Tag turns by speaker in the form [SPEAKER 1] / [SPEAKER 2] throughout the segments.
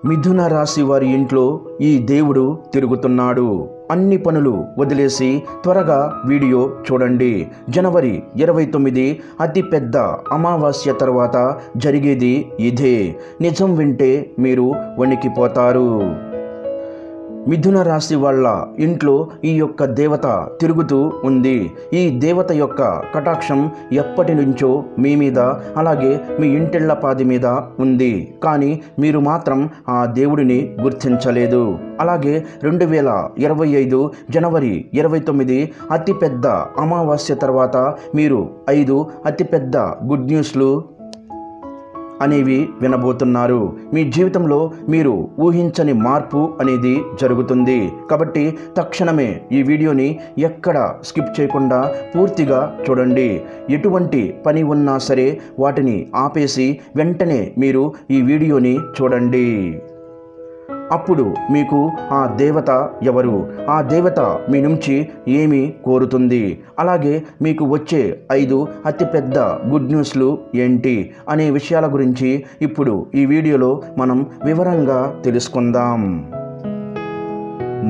[SPEAKER 1] మిథున రాశి వారి ఇంట్లో ఈ దేవుడు తిరుగుతున్నాడు. అన్ని పనులు వదిలేసి త్వరగా వీడియో చూడండి. జనవరి 29 అతిపెద్ద అమావాస్య తర్వాత జరిగేది ఇదే. నిజం వింటే మీరు వణికిపోతారు. మిథున రాశి వాళ్ళ ఇంట్లో ఈ యొక్క దేవత తిరుగుతూ ఉంది. ఈ దేవత యొక్క కటాక్షం ఎప్పటి నుంచో మీ మీద, అలాగే మీ ఇంటిళ్లపాది మీద ఉంది. కానీ మీరు మాత్రం ఆ దేవుడిని గుర్తించలేదు. అలాగే 2025 జనవరి 29 అతిపెద్ద అమావాస్య తర్వాత మీరు 5 అతిపెద్ద గుడ్ న్యూస్లు అనేవి వినబోతున్నారు. మీ జీవితంలో మీరు ఊహించని మార్పు అనేది జరుగుతుంది. కాబట్టి తక్షణమే ఈ వీడియోని ఎక్కడ స్కిప్ చేయకుండా పూర్తిగా చూడండి. ఎటువంటి పని ఉన్నా సరే వాటిని ఆపేసి వెంటనే మీరు ఈ వీడియోని చూడండి. అప్పుడు మీకు ఆ దేవత ఎవరు, ఆ దేవత మీ నుంచి ఏమి కోరుతుంది, అలాగే మీకు వచ్చే 5 అతిపెద్ద గుడ్ న్యూస్లు ఏంటి అనే విషయాల గురించి ఇప్పుడు ఈ వీడియోలో మనం వివరంగా తెలుసుకుందాం.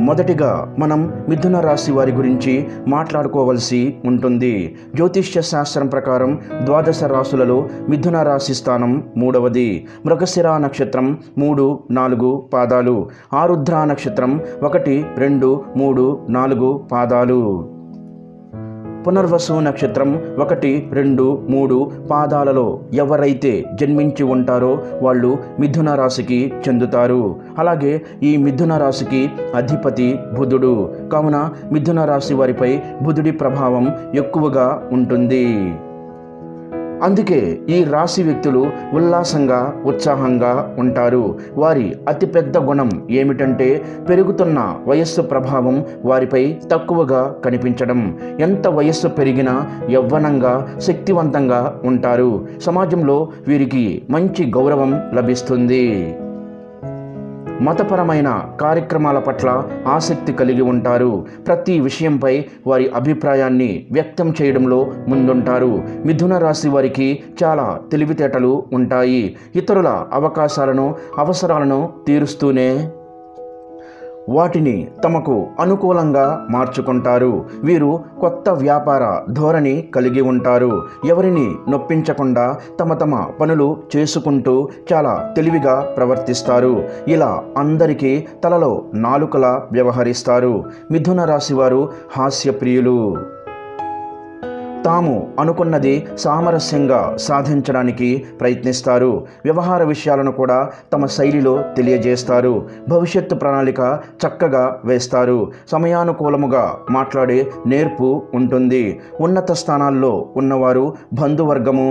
[SPEAKER 1] మొదటిగా మనం మిథున రాశి వారి గురించి మాట్లాడుకోవలసి ఉంటుంది. జ్యోతిష్య శాస్త్రం ప్రకారం ద్వాదశ రాశులలో మిథున రాశి స్థానం 3వది. మృగశిర నక్షత్రం 3, 4 పాదాలు, ఆరుద్ర నక్షత్రం 1, 2, 3, 4 పాదాలు, పునర్వసు నక్షత్రం 1, 2, 3 పాదాలలో ఎవరైతే జన్మించి ఉంటారో వాళ్ళు మిథున రాశికి చెందుతారు. అలాగే ఈ మిథున రాశికి అధిపతి బుధుడు. కావున మిథున రాశి వారిపై బుధుడి ప్రభావం ఎక్కువగా ఉంటుంది. అందుకే ఈ రాశి వ్యక్తులు ఉల్లాసంగా, ఉత్సాహంగా ఉంటారు. వారి అతిపెద్ద గుణం ఏమిటంటే పెరుగుతున్న వయస్సు ప్రభావం వారిపై తక్కువగా కనిపించడం. ఎంత వయస్సు పెరిగినా యవ్వనంగా, శక్తివంతంగా ఉంటారు. సమాజంలో వీరికి మంచి గౌరవం లభిస్తుంది. మతపరమైన కార్యక్రమాల పట్ల ఆసక్తి కలిగి ఉంటారు. ప్రతి విషయంపై వారి అభిప్రాయాన్ని వ్యక్తం చేయడంలో ముందుంటారు. మిథున రాశి వారికి చాలా తెలివితేటలు ఉంటాయి. ఇతరుల అవసరాలను తీరుస్తూనే వాటిని తమకు అనుకూలంగా మార్చుకుంటారు. వీరు కొత్త వ్యాపార ధోరణి కలిగి ఉంటారు. ఎవరిని నొప్పించకుండా తమ పనులు చేసుకుంటూ చాలా తెలివిగా ప్రవర్తిస్తారు. ఇలా అందరికీ తలలో నాలుకలా వ్యవహరిస్తారు. మిథున రాశి వారు హాస్యప్రియులు. తాము అనుకున్నది సామరస్యంగా సాధించడానికి ప్రయత్నిస్తారు. వ్యవహార విషయాలను కూడా తమ శైలిలో తెలియజేస్తారు. భవిష్యత్తు ప్రణాళిక చక్కగా వేస్తారు. సమయానుకూలముగా మాట్లాడే నేర్పు ఉంటుంది. ఉన్నత స్థానాల్లో ఉన్నవారు, బంధువర్గము,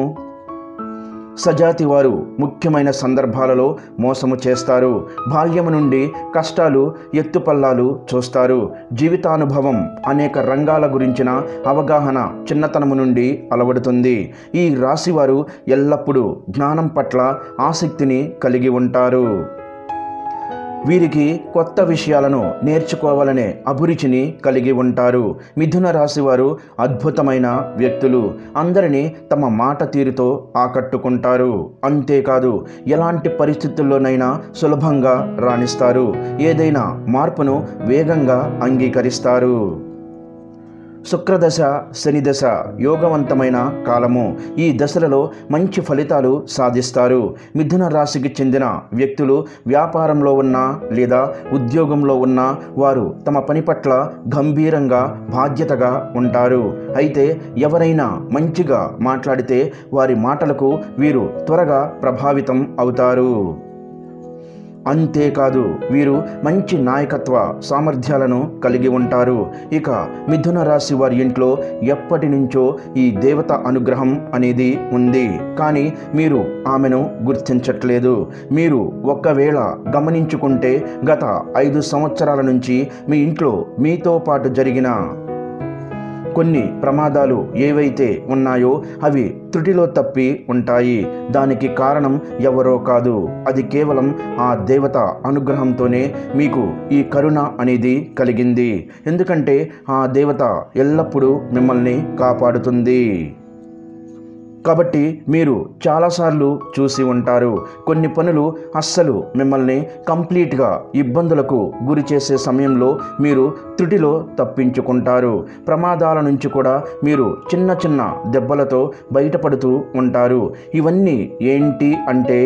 [SPEAKER 1] సజాతి వారు ముఖ్యమైన సందర్భాలలో మోసము చేస్తారు. బాల్యము నుండి కష్టాలు, ఎత్తుపల్లాలు చూస్తారు. జీవితానుభవం అనేక రంగాల గురించిన అవగాహన చిన్నతనము నుండి అలవడుతుంది. ఈ రాశివారు ఎల్లప్పుడూ జ్ఞానం పట్ల ఆసక్తిని కలిగి ఉంటారు. వీరికి కొత్త విషయాలను నేర్చుకోవాలనే అభిరుచిని కలిగి ఉంటారు. మిథున రాశి వారు అద్భుతమైన వ్యక్తులు. అందరినీ తమ మాట తీరుతో ఆకట్టుకుంటారు. అంతేకాదు ఎలాంటి పరిస్థితుల్లోనైనా సులభంగా రాణిస్తారు. ఏదైనా మార్పును వేగంగా అంగీకరిస్తారు. శుక్రదశ, శనిదశ యోగవంతమైన కాలము. ఈ దశలలో మంచి ఫలితాలు సాధిస్తారు. మిథున రాశికి చెందిన వ్యక్తులు వ్యాపారంలో ఉన్నా లేదా ఉద్యోగంలో ఉన్నా వారు తమ పని పట్ల గంభీరంగా, బాధ్యతగా ఉంటారు. అయితే ఎవరైనా మంచిగా మాట్లాడితే వారి మాటలకు వీరు త్వరగా ప్రభావితం అవుతారు. అంతేకాదు వీరు మంచి నాయకత్వ సామర్థ్యాలను కలిగి ఉంటారు. ఇక మిథున రాశి వారి ఇంట్లో ఎప్పటి నుంచో ఈ దేవత అనుగ్రహం అనేది ఉంది. కానీ మీరు ఆమెను గుర్తించట్లేదు. మీరు ఒకవేళ గమనించుకుంటే గత 5 సంవత్సరాల నుంచి మీ ఇంట్లో మీతో పాటు జరిగిన కొన్ని ప్రమాదాలు ఏవైతే ఉన్నాయో అవి త్రుటిలో తప్పి ఉంటాయి. దానికి కారణం ఎవరో కాదు, అది కేవలం ఆ దేవత అనుగ్రహంతోనే మీకు ఈ కరుణ అనేది కలిగింది. ఎందుకంటే ఆ దేవత ఎల్లప్పుడూ మిమ్మల్ని కాపాడుతుంది. కాబట్టి మీరు చాలాసార్లు చూసి ఉంటారు, కొన్ని పనులు అస్సలు మిమ్మల్ని కంప్లీట్గా ఇబ్బందులకు గురి చేసే సమయంలో మీరు త్రుటిలో తప్పించుకుంటారు. ప్రమాదాల నుంచి కూడా మీరు చిన్న చిన్న దెబ్బలతో బయటపడుతూ ఉంటారు. ఇవన్నీ ఏంటి అంటే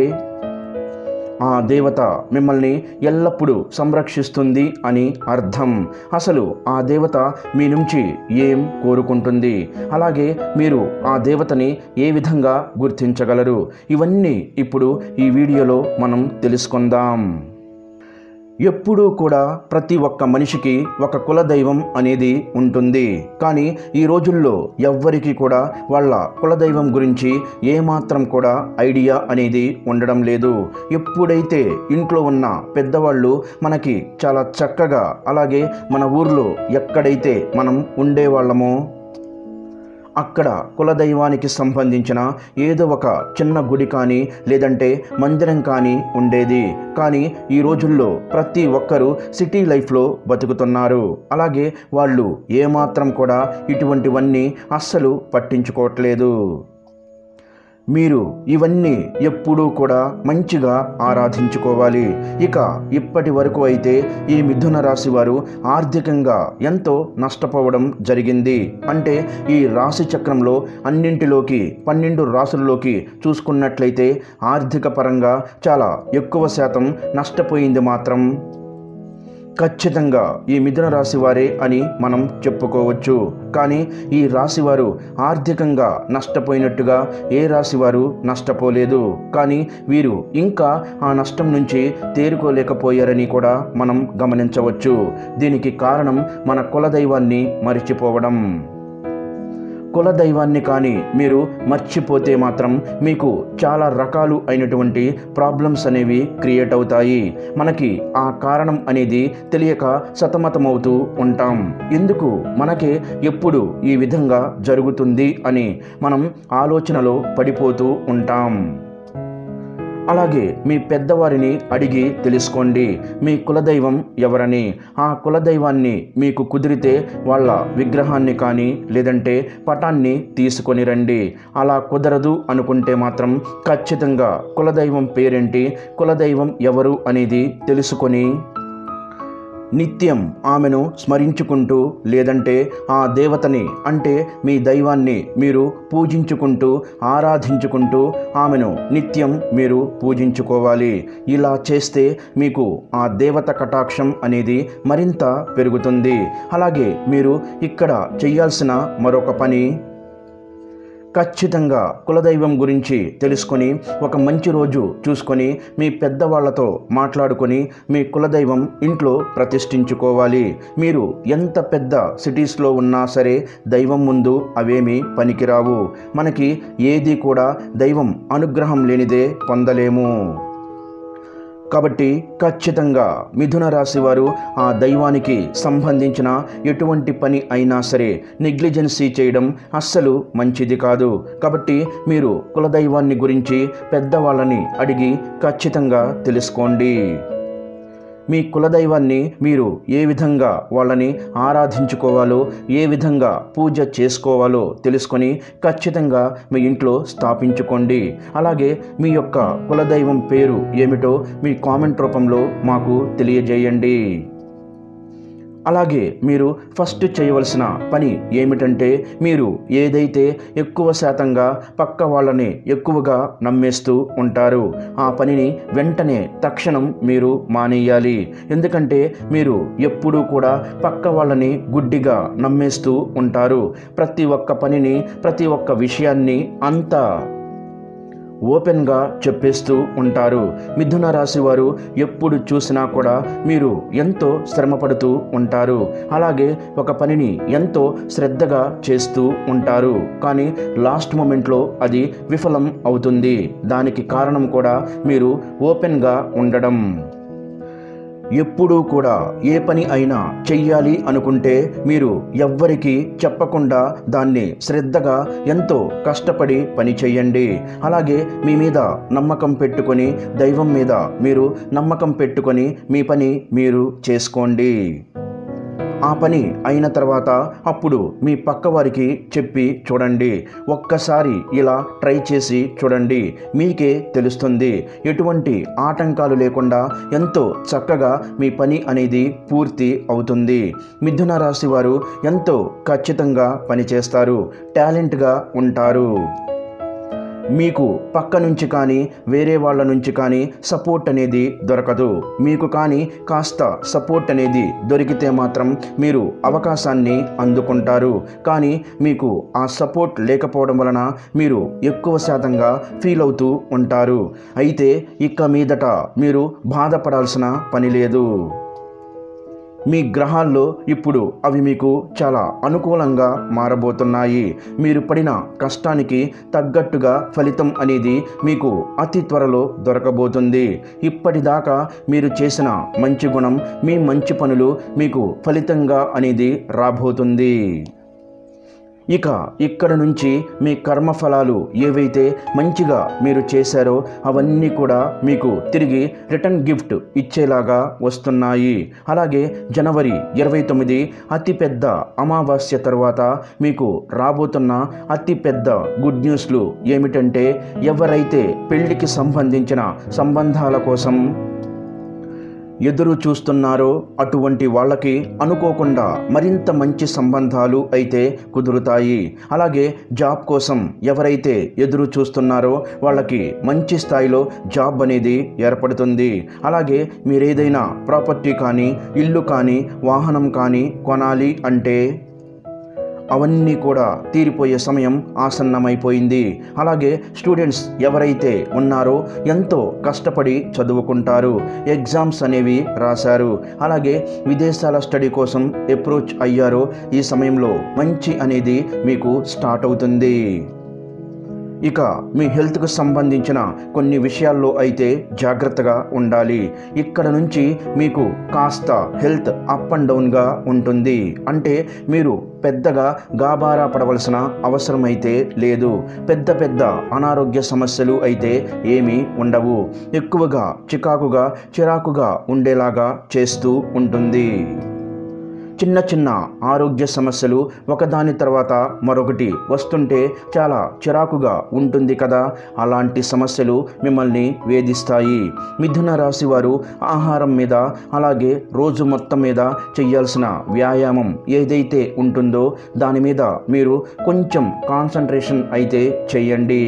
[SPEAKER 1] ఆ దేవత మిమ్మల్ని ఎల్లప్పుడూ సంరక్షిస్తుంది అని అర్థం. అసలు ఆ దేవత మీ నుంచి ఏం కోరుకుంటుంది, అలాగే మీరు ఆ దేవతని ఏ విధంగా గుర్తించగలరు, ఇవన్నీ ఇప్పుడు ఈ వీడియోలో మనం తెలుసుకుందాం. ఎప్పుడూ కూడా ప్రతి ఒక్క మనిషికి ఒక కులదైవం అనేది ఉంటుంది. కానీ ఈ రోజుల్లో ఎవ్వరికీ కూడా వాళ్ళ కులదైవం గురించి ఏమాత్రం కూడా ఐడియా అనేది ఉండడం లేదు. ఎప్పుడైతే ఇంట్లో ఉన్న పెద్దవాళ్ళు మనకి చాలా చక్కగా, అలాగే మన ఊర్లో ఎక్కడైతే మనం ఉండేవాళ్ళమో అక్కడ కులదైవానికి సంబంధించిన ఏదో ఒక చిన్న గుడి కానీ లేదంటే మందిరం కానీ ఉండేది. కానీ ఈ రోజుల్లో ప్రతి ఒక్కరూ సిటీ లైఫ్లో బతుకుతున్నారు. అలాగే వాళ్ళు ఏమాత్రం కూడా ఇటువంటివన్నీ అస్సలు పట్టించుకోవట్లేదు. మీరు ఇవన్నీ ఎప్పుడూ కూడా మంచిగా ఆరాధించుకోవాలి. ఇక ఇప్పటి వరకు అయితే ఈ మిథున రాశి వారు ఆర్థికంగా ఎంతో నష్టపోవడం జరిగింది. అంటే ఈ రాశి చక్రంలో అన్నింటిలోకి 12 రాశుల్లోకి చూసుకున్నట్లయితే ఆర్థిక పరంగా చాలా ఎక్కువ శాతం నష్టపోయింది మాత్రం ఖచ్చితంగా ఈ మిథున రాశి వారే అని మనం చెప్పుకోవచ్చు. కానీ ఈ రాశివారు ఆర్థికంగా నష్టపోయినట్టుగా ఏ రాశివారు నష్టపోలేదు. కానీ వీరు ఇంకా ఆ నష్టం నుంచి తేరుకోలేకపోయారని కూడా మనం గమనించవచ్చు. దీనికి కారణం మన కులదైవాన్ని మరిచిపోవడం. కులదైవాన్ని కానీ మీరు మర్చిపోతే మాత్రం మీకు చాలా రకాలు అయినటువంటి ప్రాబ్లమ్స్ అనేవి క్రియేట్ అవుతాయి. మనకి ఆ కారణం అనేది తెలియక సతమతమవుతూ ఉంటాం. ఎందుకు మనకే ఎప్పుడు ఈ విధంగా జరుగుతుంది అని మనం ఆలోచనలో పడిపోతూ ఉంటాం. అలాగే మీ పెద్దవారిని అడిగి తెలుసుకోండి మీ కులదైవం ఎవరని. ఆ కులదైవాన్ని మీకు కుదిరితే వాళ్ళ విగ్రహాన్ని కానీ లేదంటే పటాన్ని తీసుకొని రండి. అలా కుదరదు అనుకుంటే మాత్రం ఖచ్చితంగా కులదైవం పేరేంటి, కులదైవం ఎవరు అనేది తెలుసుకొని నిత్యం ఆమెను స్మరించుకుంటూ లేదంటే ఆ దేవతని అంటే మీ దైవాన్ని మీరు పూజించుకుంటూ ఆరాధించుకుంటూ ఆమెను నిత్యం మీరు పూజించుకోవాలి. ఇలా చేస్తే మీకు ఆ దేవత కటాక్షం అనేది మరింత పెరుగుతుంది. అలాగే మీరు ఇక్కడ చేయాల్సిన మరొక పని, ఖచ్చితంగా కులదైవం గురించి తెలుసుకొని ఒక మంచి రోజు చూసుకొని మీ పెద్దవాళ్లతో మాట్లాడుకొని మీ కులదైవం ఇంట్లో ప్రతిష్ఠించుకోవాలి. మీరు ఎంత పెద్ద సిటీస్లో ఉన్నా సరే దైవం ముందు అవేమీ పనికిరావు. మనకి ఏది కూడా దైవం అనుగ్రహం లేనిదే పొందలేము. కాబట్టి ఖచ్చితంగా మిథున రాశి వారు ఆ దైవానికి సంబంధించిన ఎటువంటి పని అయినా సరే నెగ్లిజెన్సీ చేయడం అస్సలు మంచిది కాదు. కాబట్టి మీరు కులదైవాన్ని గురించి పెద్దవాళ్ళని అడిగి ఖచ్చితంగా తెలుసుకోండి. మీ కులదైవాన్ని మీరు ఏ విధంగా వాళ్ళని ఆరాధించుకోవాలో, ఏ విధంగా పూజ చేసుకోవాలో తెలుసుకొని ఖచ్చితంగా మీ ఇంట్లో స్థాపించుకోండి. అలాగే మీ యొక్క కులదైవం పేరు ఏమిటో మీ కామెంట్ రూపంలో మాకు తెలియజేయండి. అలాగే మీరు ఫస్ట్ చేయవలసిన పని ఏమిటంటే మీరు ఏదైతే ఎక్కువ శాతంగా పక్క వాళ్ళని ఎక్కువగా నమ్మేస్తూ ఉంటారు ఆ పనిని వెంటనే తక్షణం మీరు మానేయాలి. ఎందుకంటే మీరు ఎప్పుడూ కూడా పక్క వాళ్ళని గుడ్డిగా నమ్మేస్తూ ఉంటారు. ప్రతి ఒక్క పనిని, ప్రతి ఒక్క విషయాన్ని అంతా ఓపెన్గా చెప్పేస్తూ ఉంటారు. మిథున రాశి వారు ఎప్పుడు చూసినా కూడా మీరు ఎంతో శ్రమపడుతూ ఉంటారు. అలాగే ఒక పనిని ఎంతో శ్రద్ధగా చేస్తూ ఉంటారు. కానీ లాస్ట్ మూమెంట్లో అది విఫలం అవుతుంది. దానికి కారణం కూడా మీరు ఓపెన్గా ఉండడం. ఎప్పుడూ కూడా ఏ పని అయినా చెయ్యాలి అనుకుంటే మీరు ఎవ్వరికీ చెప్పకుండా దాన్ని శ్రద్ధగా ఎంతో కష్టపడి పని చెయ్యండి. అలాగే మీ మీద నమ్మకం పెట్టుకొని, దైవం మీద మీరు నమ్మకం పెట్టుకొని మీ పని మీరు చేసుకోండి. ఆ పని అయిన తర్వాత అప్పుడు మీ పక్క వారికి చెప్పి చూడండి. ఒక్కసారి ఇలా ట్రై చేసి చూడండి, మీకే తెలుస్తుంది. ఎటువంటి ఆటంకాలు లేకుండా ఎంతో చక్కగా మీ పని అనేది పూర్తి అవుతుంది. మిథున రాశి వారు ఎంతో ఖచ్చితంగా పనిచేస్తారు, టాలెంట్గా ఉంటారు. మీకు పక్క నుంచి కానీ వేరే వాళ్ళ నుంచి కానీ సపోర్ట్ అనేది దొరకదు. మీకు కానీ కాస్త సపోర్ట్ అనేది దొరికితే మాత్రం మీరు అవకాశాన్ని అందుకుంటారు. కానీ మీకు ఆ సపోర్ట్ లేకపోవడం వలన మీరు ఎక్కువ శాతంగా ఫీల్ అవుతూ ఉంటారు. అయితే ఇక మీదట మీరు బాధపడాల్సిన పని లేదు. మీ గ్రహాల్లో ఇప్పుడు అవి మీకు చాలా అనుకూలంగా మారబోతున్నాయి. మీరు పడిన కష్టానికి తగ్గట్టుగా ఫలితం అనేది మీకు అతి త్వరలో దొరకబోతుంది. ఇప్పటిదాకా మీరు చేసిన మంచి గుణం, మీ మంచి పనులు మీకు ఫలితంగా అనేది రాబోతుంది. ఇక ఇక్కడ నుంచి మీ కర్మఫలాలు ఏవైతే మంచిగా మీరు చేశారో అవన్నీ కూడా మీకు తిరిగి రిటర్న్ గిఫ్ట్ ఇచ్చేలాగా వస్తున్నాయి. అలాగే జనవరి 29 అతిపెద్ద అమావాస్య తర్వాత మీకు రాబోతున్న అతిపెద్ద గుడ్ న్యూస్లు ఏమిటంటే, ఎవరైతే పెళ్లికి సంబంధించిన సంబంధాల కోసం ఎదురు చూస్తున్నారో అటువంటి వాళ్ళకి అనుకోకుండా మరింత మంచి సంబంధాలు అయితే కుదురుతాయి. అలాగే జాబ్ కోసం ఎవరైతే ఎదురు చూస్తున్నారో వాళ్ళకి మంచి స్థాయిలో జాబ్ అనేది ఏర్పడుతుంది. అలాగే మీరేదైనా ప్రాపర్టీ కానీ, ఇల్లు కానీ, వాహనం కానీ కొనాలి అంటే అవన్నీ కూడా తీరిపోయే సమయం ఆసన్నమైపోయింది. అలాగే స్టూడెంట్స్ ఎవరైతే ఉన్నారో ఎంతో కష్టపడి చదువుకుంటారు, ఎగ్జామ్స్ అనేవి రాశారు, అలాగే విదేశాల స్టడీ కోసం అప్రోచ్ అయ్యారో ఈ సమయంలో మంచి అనేది మీకు స్టార్ట్ అవుతుంది. ఇక మీ హెల్త్కు సంబంధించిన కొన్ని విషయాల్లో అయితే జాగ్రత్తగా ఉండాలి. ఇక్కడ నుంచి మీకు కాస్త హెల్త్ అప్ అండ్ డౌన్గా ఉంటుంది. అంటే మీరు పెద్దగా గాబారా పడవలసిన అవసరం అయితే లేదు. పెద్ద పెద్ద అనారోగ్య సమస్యలు అయితే ఏమీ ఉండవు. ఎక్కువగా చిరాకుగా ఉండేలాగా చేస్తూ ఉంటుంది. చిన్న చిన్న ఆరోగ్య సమస్యలు ఒకదాని తర్వాత మరొకటి వస్తుంటే చాలా చిరాకుగా ఉంటుంది కదా, అలాంటి సమస్యలు మిమ్మల్ని వేధిస్తాయి. మిథున రాశి వారు ఆహారం మీద, అలాగే రోజు మొత్తం మీద చేయాల్సిన వ్యాయామం ఏదైతే ఉంటుందో దాని మీద మీరు కొంచెం కాన్సంట్రేషన్ అయితే చేయండి.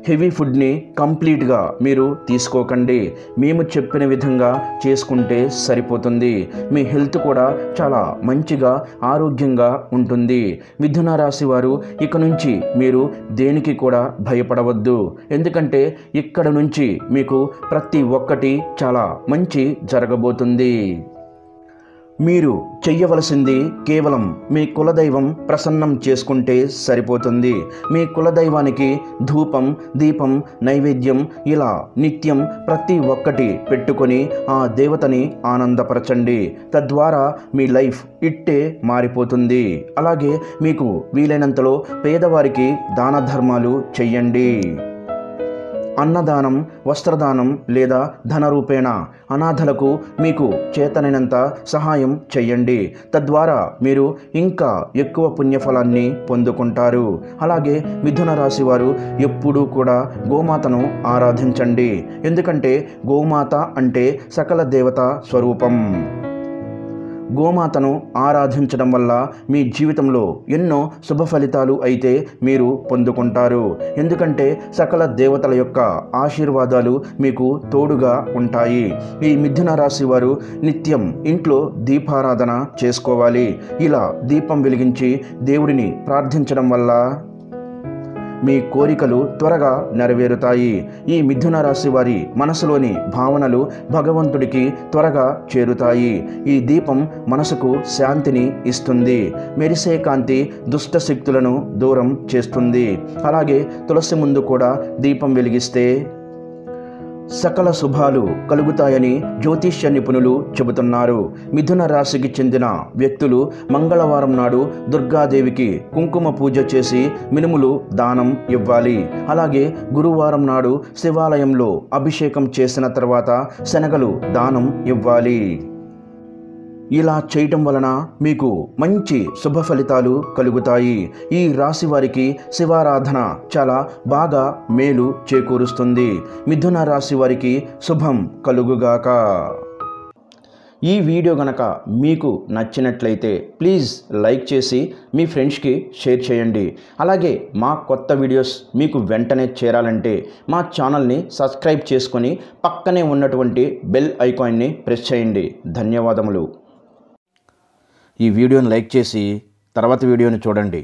[SPEAKER 1] హెవీ ఫుడ్ని కంప్లీట్గా మీరు తీసుకోకండి. మేము చెప్పిన విధంగా చేసుకుంటే సరిపోతుంది. మీ హెల్త్ కూడా చాలా మంచిగా ఆరోగ్యంగా ఉంటుంది. మిథున రాశి వారు ఇక నుంచి మీరు దేనికి కూడా భయపడవద్దు. ఎందుకంటే ఇక్కడ నుంచి మీకు ప్రతి ఒక్కటి చాలా మంచి జరగబోతుంది. మీరు చెయ్యవలసింది కేవలం మీ కులదైవం ప్రసన్నం చేసుకుంటే సరిపోతుంది. మీ కులదైవానికి ధూపం, దీపం, నైవేద్యం ఇలా నిత్యం ప్రతి ఒక్కటి పెట్టుకొని ఆ దేవతని ఆనందపరచండి. తద్వారా మీ లైఫ్ ఇట్టే మారిపోతుంది. అలాగే మీకు వీలైనంతలో పేదవారికి దాన ధర్మాలు చెయ్యండి. అన్నదానం, వస్త్రదానం లేదా ధన రూపేణ అనాథలకు మీకు చేతనైనంత సహాయం చేయండి. తద్వారా మీరు ఇంకా ఎక్కువ పుణ్యఫలాన్ని పొందుకుంటారు. అలాగే మిథున రాశి వారు ఎప్పుడూ కూడా గోమాతను ఆరాధించండి. ఎందుకంటే గోమాత అంటే సకల దేవత స్వరూపం. గోమాతను ఆరాధించడం వల్ల మీ జీవితంలో ఎన్నో శుభ ఫలితాలు అయితే మీరు పొందుకుంటారు. ఎందుకంటే సకల దేవతల యొక్క ఆశీర్వాదాలు మీకు తోడుగా ఉంటాయి. ఈ మిథున రాశి వారు నిత్యం ఇంట్లో దీపారాధన చేసుకోవాలి. ఇలా దీపం వెలిగించి దేవుడిని ప్రార్థించడం వల్ల మీ కోరికలు త్వరగా నెరవేరుతాయి. ఈ మిథున రాశి వారి మనసులోని భావనలు భగవంతుడికి త్వరగా చేరుతాయి. ఈ దీపం మనసుకు శాంతిని ఇస్తుంది. మెరిసే కాంతి దుష్ట శక్తులను దూరం చేస్తుంది. అలాగే తులసి ముందు కూడా దీపం వెలిగిస్తే సకల శుభాలు కలుగుతాయని జ్యోతిష్య నిపుణులు చెబుతున్నారు. మిథున రాశికి చెందిన వ్యక్తులు మంగళవారం నాడు దుర్గాదేవికి కుంకుమ పూజ చేసి మినుములు దానం ఇవ్వాలి. అలాగే గురువారం నాడు శివాలయంలో అభిషేకం చేసిన తర్వాత శనగలు దానం ఇవ్వాలి. ఇలా చేయటం వలన మీకు మంచి శుభ ఫలితాలు కలుగుతాయి. ఈ రాశి వారికి శివారాధన చాలా బాగా మేలు చేకూరుస్తుంది. మిథున రాశి వారికి శుభం కలుగుగాక. ఈ వీడియో గనక మీకు నచ్చినట్లయితే ప్లీజ్ లైక్ చేసి మీ ఫ్రెండ్స్కి షేర్ చేయండి. అలాగే మా కొత్త వీడియోస్ మీకు వెంటనే చేరాలంటే మా ఛానల్ని సబ్స్క్రైబ్ చేసుకొని పక్కనే ఉన్నటువంటి బెల్ ఐకాన్ని ప్రెస్ చేయండి. ధన్యవాదములు. ఈ వీడియోని లైక్ చేసి తర్వాత వీడియోని చూడండి.